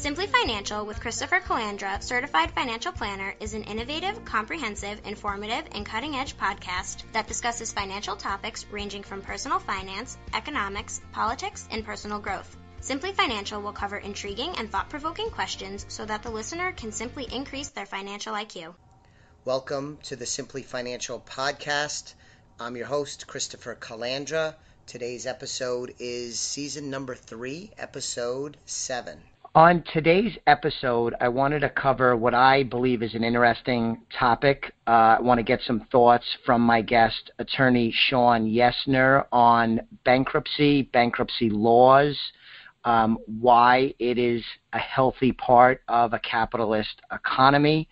Simply Financial with Christopher Calandra, Certified Financial Planner, is an innovative, comprehensive, informative, and cutting-edge podcast that discusses financial topics ranging from personal finance, economics, politics, and personal growth. Simply Financial will cover intriguing and thought-provoking questions so that the listener can simply increase their financial IQ. Welcome to the Simply Financial podcast. I'm your host, Christopher Calandra. Today's episode is season number 3, episode 7. On today's episode, I wanted to cover what I believe is an interesting topic. I want to get some thoughts from my guest, attorney Shawn Yesner, on bankruptcy laws, why it is a healthy part of a capitalist economy.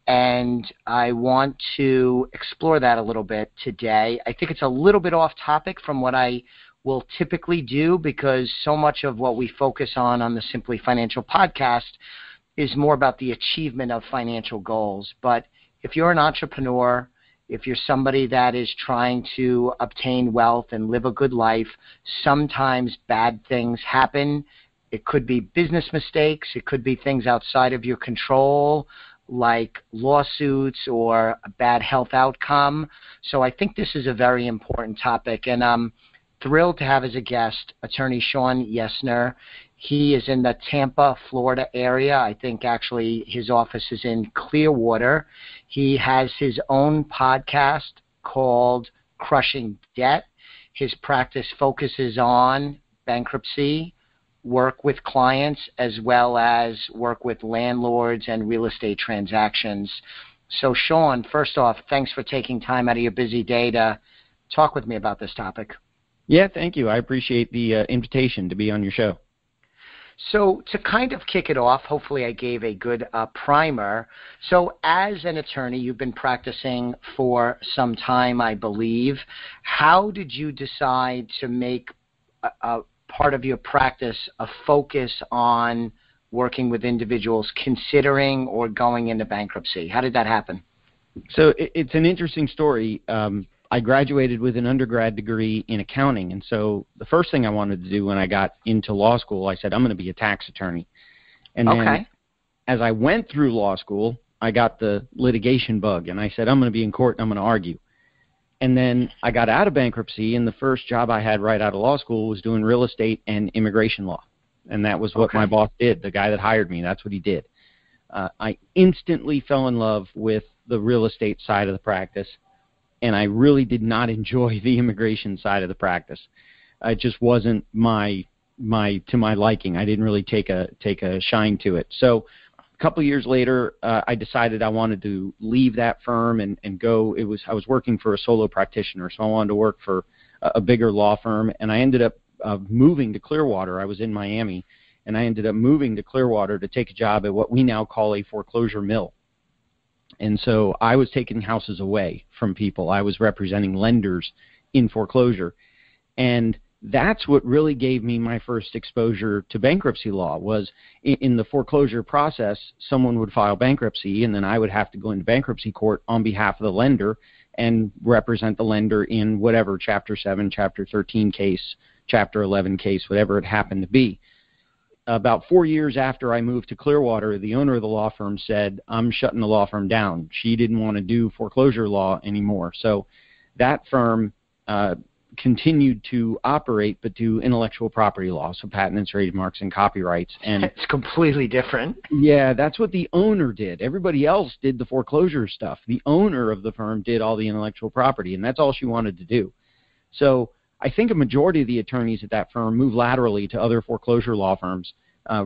And I want to explore that a little bit today. I think it's a little bit off topic from what I will typically do, because so much of what we focus on the Simply Financial podcast is more about the achievement of financial goals. But if you're an entrepreneur, if you're somebody that is trying to obtain wealth and live a good life, sometimes bad things happen. It could be business mistakes. It could be things outside of your control, like lawsuits or a bad health outcome. So I think this is a very important topic, and I'm thrilled to have as a guest attorney Shawn Yesner. He is in the Tampa, Florida area. I think actually his office is in Clearwater. He has his own podcast called Crushing Debt. His practice focuses on bankruptcy, work with clients, as well as work with landlords and real estate transactions. So Shawn, first off, thanks for taking time out of your busy day to talk with me about this topic. Yeah, thank you. I appreciate the invitation to be on your show. So to kind of kick it off, hopefully I gave a good primer. So as an attorney, you've been practicing for some time, I believe. How did you decide to make a part of your practice a focus on working with individuals considering or going into bankruptcy? How did that happen? So it's an interesting story. I graduated with an undergrad degree in accounting, and so the first thing I wanted to do when I got into law school, I said, I'm going to be a tax attorney. And then as I went through law school, I got the litigation bug, and I said, I'm going to be in court and I'm going to argue. And then I got out of bankruptcy, and the first job I had right out of law school was doing real estate and immigration law. And that was what my boss did, the guy that hired me. That's what he did. I instantly fell in love with the real estate side of the practice, and I really did not enjoy the immigration side of the practice. It just wasn't to my liking. I didn't really take a shine to it. So a couple of years later, I decided I wanted to leave that firm and go. I was working for a solo practitioner, so I wanted to work for a bigger law firm, and I ended up moving to Clearwater. I was in Miami, and I ended up moving to Clearwater to take a job at what we now call a foreclosure mill. And so I was taking houses away from people. I was representing lenders in foreclosure. And that's what really gave me my first exposure to bankruptcy law. Was in the foreclosure process, someone would file bankruptcy, and then I would have to go into bankruptcy court on behalf of the lender and represent the lender in whatever Chapter 7, Chapter 13 case, Chapter 11 case, whatever it happened to be. About 4 years after I moved to Clearwater, the owner of the law firm said, I'm shutting the law firm down. She didn't want to do foreclosure law anymore. So that firm continued to operate, but do intellectual property law, so patents, trademarks, and copyrights. And it's completely different. Yeah, that's what the owner did. Everybody else did the foreclosure stuff. The owner of the firm did all the intellectual property, and that's all she wanted to do. So I think a majority of the attorneys at that firm moved laterally to other foreclosure law firms,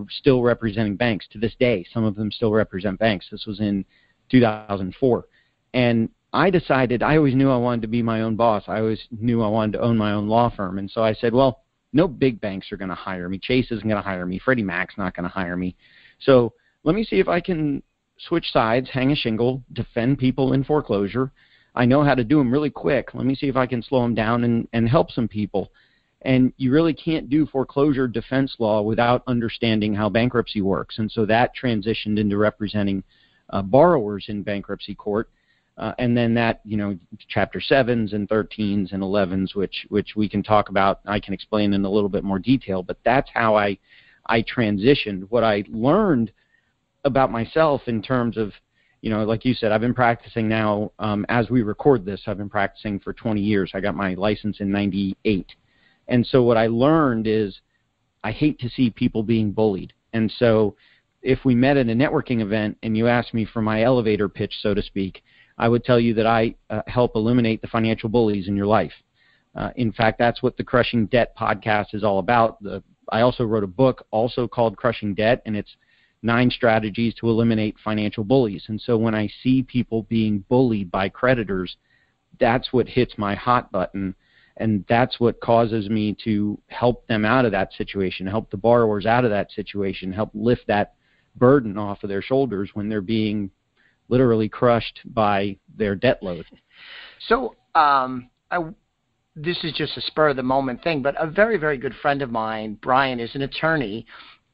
still representing banks to this day. Some of them still represent banks. This was in 2004. And I decided, I always knew I wanted to be my own boss. I always knew I wanted to own my own law firm. And so I said, well, no big banks are going to hire me. Chase isn't going to hire me. Freddie Mac's not going to hire me. So let me see if I can switch sides, hang a shingle, defend people in foreclosure. I know how to do them really quick. Let me see if I can slow them down and help some people. And you really can't do foreclosure defense law without understanding how bankruptcy works. And so that transitioned into representing borrowers in bankruptcy court. And then that, Chapter 7s and 13s and 11s, which we can talk about, I can explain in a little bit more detail. But that's how I I transitioned. What I learned about myself in terms of, like you said, I've been practicing now, as we record this, I've been practicing for 20 years. I got my license in 98. And so what I learned is I hate to see people being bullied. And so if we met at a networking event and you asked me for my elevator pitch, so to speak, I would tell you that I help eliminate the financial bullies in your life. In fact, that's what the Crushing Debt podcast is all about. I also wrote a book also called Crushing Debt, and it's 9 strategies to eliminate financial bullies. And so when I see people being bullied by creditors, that's what hits my hot button, and that's what causes me to help them out of that situation, help the borrowers out of that situation, help lift that burden off of their shoulders when they're being literally crushed by their debt load. So this is just a spur-of-the-moment thing, but a very, very good friend of mine, Brian, is an attorney,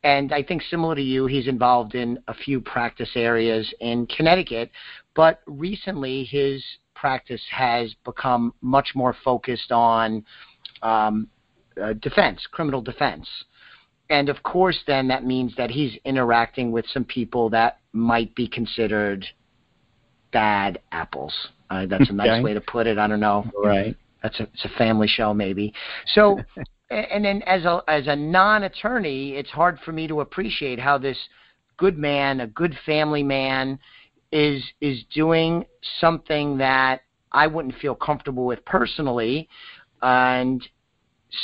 and I think similar to you, he's involved in a few practice areas in Connecticut, but recently his practice has become much more focused on defense, criminal defense. And of course, then that means that he's interacting with some people that might be considered bad apples. That's a nice way to put it. I don't know. Right. It's a family show, maybe. So, and then as a non-attorney, it's hard for me to appreciate how this good man, a good family man, is doing something that I wouldn't feel comfortable with personally. And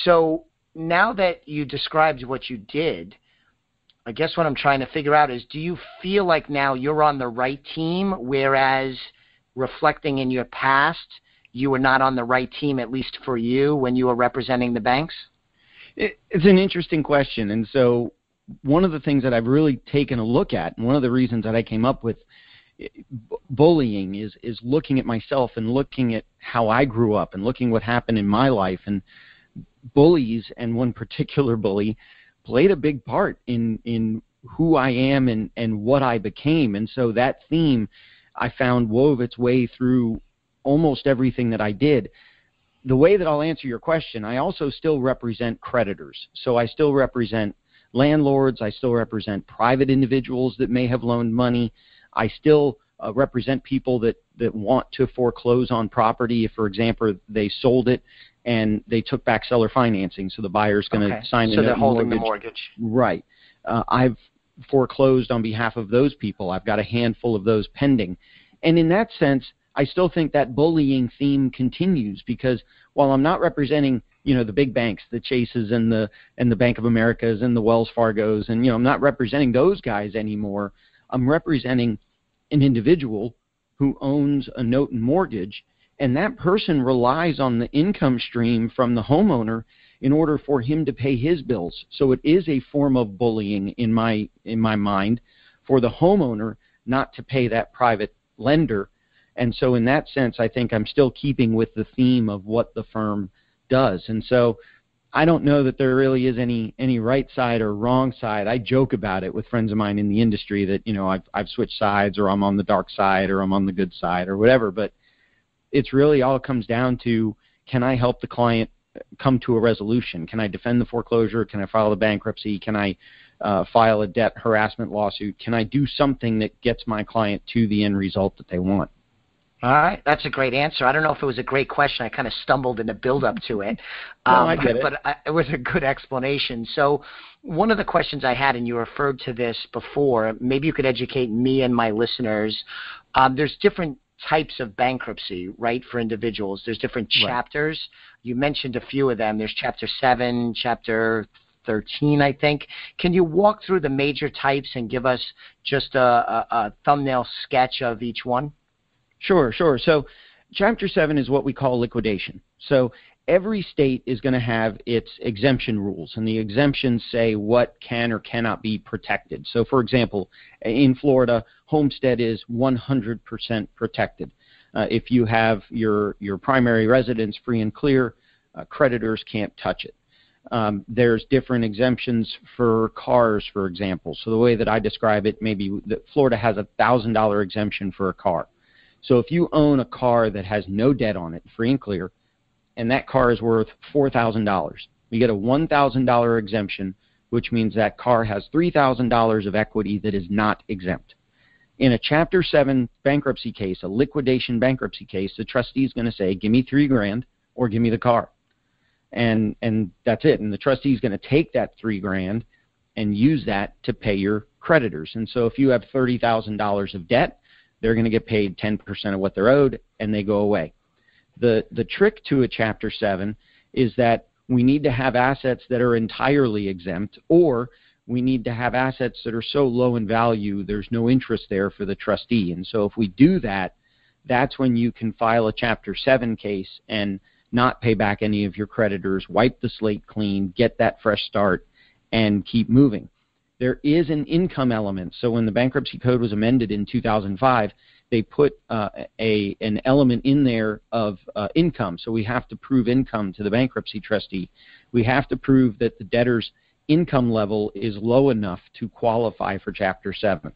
so now that you described what you did, I guess what I'm trying to figure out is, do you feel like now you're on the right team, whereas reflecting in your past, you were not on the right team, at least for you, when you were representing the banks? It's an interesting question. And so one of the things that I've really taken a look at, and one of the reasons that I came up with bullying is looking at myself and looking at how I grew up and looking what happened in my life. And bullies, and one particular bully, played a big part in who I am and what I became. And so that theme, I found, wove its way through almost everything that I did. The way that I'll answer your question, I also still represent creditors. So I still represent landlords. I still represent private individuals that may have loaned money. I still represent people that want to foreclose on property if, for example, they sold it and they took back seller financing, so the buyer's going to sign the note. So they're holding the mortgage. Right. I've foreclosed on behalf of those people. I've got a handful of those pending. And in that sense, I still think that bullying theme continues, because while I'm not representing, the big banks, the Chases and the Bank of Americas and the Wells Fargos, and I'm not representing those guys anymore. I'm representing an individual who owns a note and mortgage, and that person relies on the income stream from the homeowner in order for him to pay his bills. So it is a form of bullying in my mind for the homeowner not to pay that private lender. And so in that sense, I think I'm still keeping with the theme of what the firm does. And so I don't know that there really is any right side or wrong side. I joke about it with friends of mine in the industry that, I've switched sides, or I'm on the dark side, or I'm on the good side, or whatever. But it's really all comes down to, can I help the client come to a resolution? Can I defend the foreclosure? Can I file the bankruptcy? Can I file a debt harassment lawsuit? Can I do something that gets my client to the end result that they want? All right, that's a great answer. I don't know if it was a great question. I kind of stumbled in the build-up to it. No, I get it. But it was a good explanation. So one of the questions I had, and you referred to this before, maybe you could educate me and my listeners. There's different types of bankruptcy, right, for individuals. There's different chapters. Right. You mentioned a few of them. There's Chapter 7, Chapter 13, I think. Can you walk through the major types and give us just a thumbnail sketch of each one? Sure. So Chapter 7 is what we call liquidation. So every state is going to have its exemption rules, and the exemptions say what can or cannot be protected. So, for example, in Florida, homestead is 100% protected. If you have your primary residence free and clear, creditors can't touch it. There's different exemptions for cars, for example. So the way that I describe it, maybe that Florida has a $1,000 exemption for a car. So if you own a car that has no debt on it, free and clear, and that car is worth $4,000, you get a $1,000 exemption. which means that car has $3,000 of equity that is not exempt. In a Chapter 7 bankruptcy case, a liquidation bankruptcy case, the trustee is going to say, give me $3,000 or give me the car. And that's it. And the trustee is going to take that $3,000 and use that to pay your creditors. And so if you have $30,000 of debt, they're going to get paid 10% of what they're owed, and they go away. The trick to a Chapter 7 is that we need to have assets that are entirely exempt, or we need to have assets that are so low in value there's no interest there for the trustee. And so if we do that, that's when you can file a Chapter 7 case and not pay back any of your creditors, wipe the slate clean, get that fresh start, and keep moving. There is an income element. So when the bankruptcy code was amended in 2005, they put an element in there of income. So we have to prove income to the bankruptcy trustee. We have to prove that the debtor's income level is low enough to qualify for Chapter 7.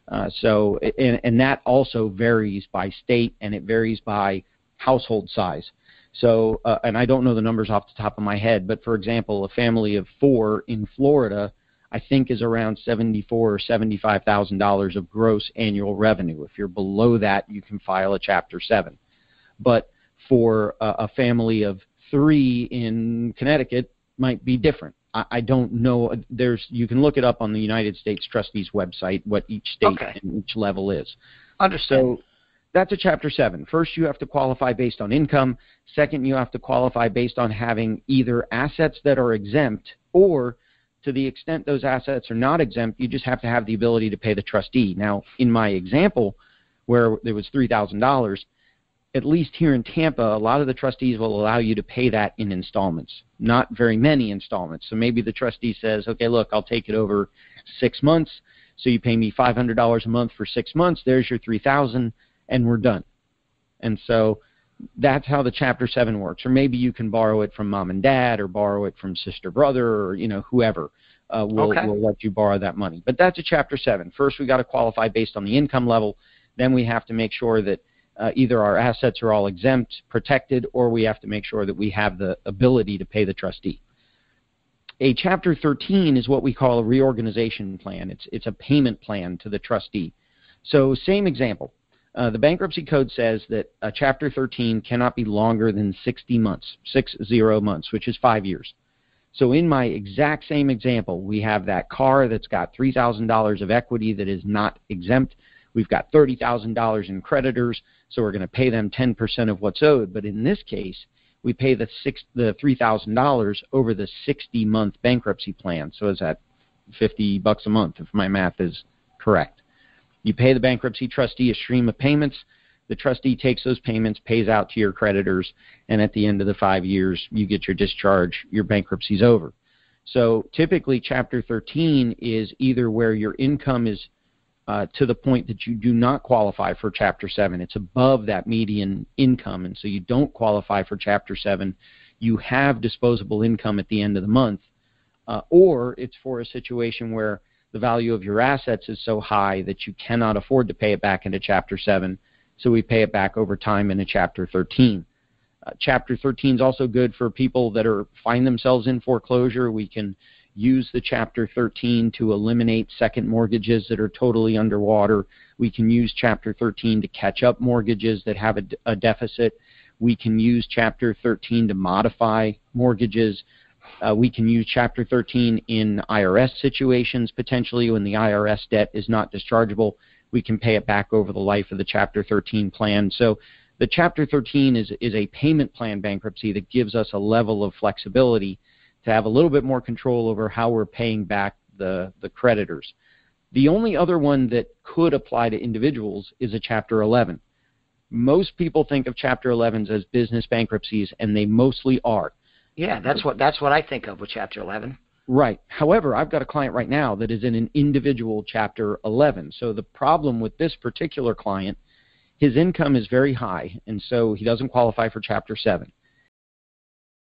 And that also varies by state, and it varies by household size. So, and I don't know the numbers off the top of my head, but for example, a family of 4 in Florida, I think, is around $74,000 or $75,000 of gross annual revenue. If you're below that, you can file a Chapter 7. But for a family of 3 in Connecticut, might be different. I don't know. You can look it up on the United States Trustees website, what each state and each level is. Understood. So that's a Chapter 7. First, you have to qualify based on income. Second, you have to qualify based on having either assets that are exempt, or to the extent those assets are not exempt, you just have to have the ability to pay the trustee. Now, in my example, where there was $3,000, at least here in Tampa, a lot of the trustees will allow you to pay that in installments, not very many installments. So maybe the trustee says, okay, look, I'll take it over 6 months, so you pay me $500 a month for 6 months, there's your $3,000, and we're done. And so that's how the Chapter 7 works. Or maybe you can borrow it from mom and dad, or borrow it from sister, brother, or whoever will let you borrow that money. But that's a Chapter 7. First, we got to qualify based on the income level. Then we have to make sure that either our assets are all exempt, protected, or we have to make sure that we have the ability to pay the trustee. A Chapter 13 is what we call a reorganization plan. It's a payment plan to the trustee. So same example. The bankruptcy code says that a Chapter 13 cannot be longer than 60 months, 60 months, which is 5 years. So in my exact same example, we have that car that's got $3,000 of equity that is not exempt. We've got $30,000 in creditors, so we're going to pay them 10% of what's owed. But in this case, we pay the $3,000 over the 60-month bankruptcy plan. So is that $50 a month, if my math is correct? You pay the bankruptcy trustee a stream of payments. The trustee takes those payments, pays out to your creditors, and at the end of the 5 years, you get your discharge, your bankruptcy's over. So typically, Chapter 13 is either where your income is to the point that you do not qualify for Chapter 7. It's above that median income, and so you don't qualify for Chapter 7. You have disposable income at the end of the month, or it's for a situation where the value of your assets is so high that you cannot afford to pay it back into Chapter 7, so we pay it back over time in a Chapter 13. Chapter 13 is also good for people that find themselves in foreclosure. We can use the Chapter 13 to eliminate second mortgages that are totally underwater. We can use Chapter 13 to catch up mortgages that have a deficit. We can use Chapter 13 to modify mortgages. We can use Chapter 13 in IRS situations, potentially when the IRS debt is not dischargeable. We can pay it back over the life of the Chapter 13 plan. So the Chapter 13 is a payment plan bankruptcy that gives us a level of flexibility to have a little bit more control over how we're paying back the creditors. The only other one that could apply to individuals is a Chapter 11. Most people think of Chapter 11s as business bankruptcies, and they mostly are. Yeah, that's what I think of with Chapter 11. Right. However, I've got a client right now that is in an individual Chapter 11. So the problem with this particular client, his income is very high, and so he doesn't qualify for Chapter 7.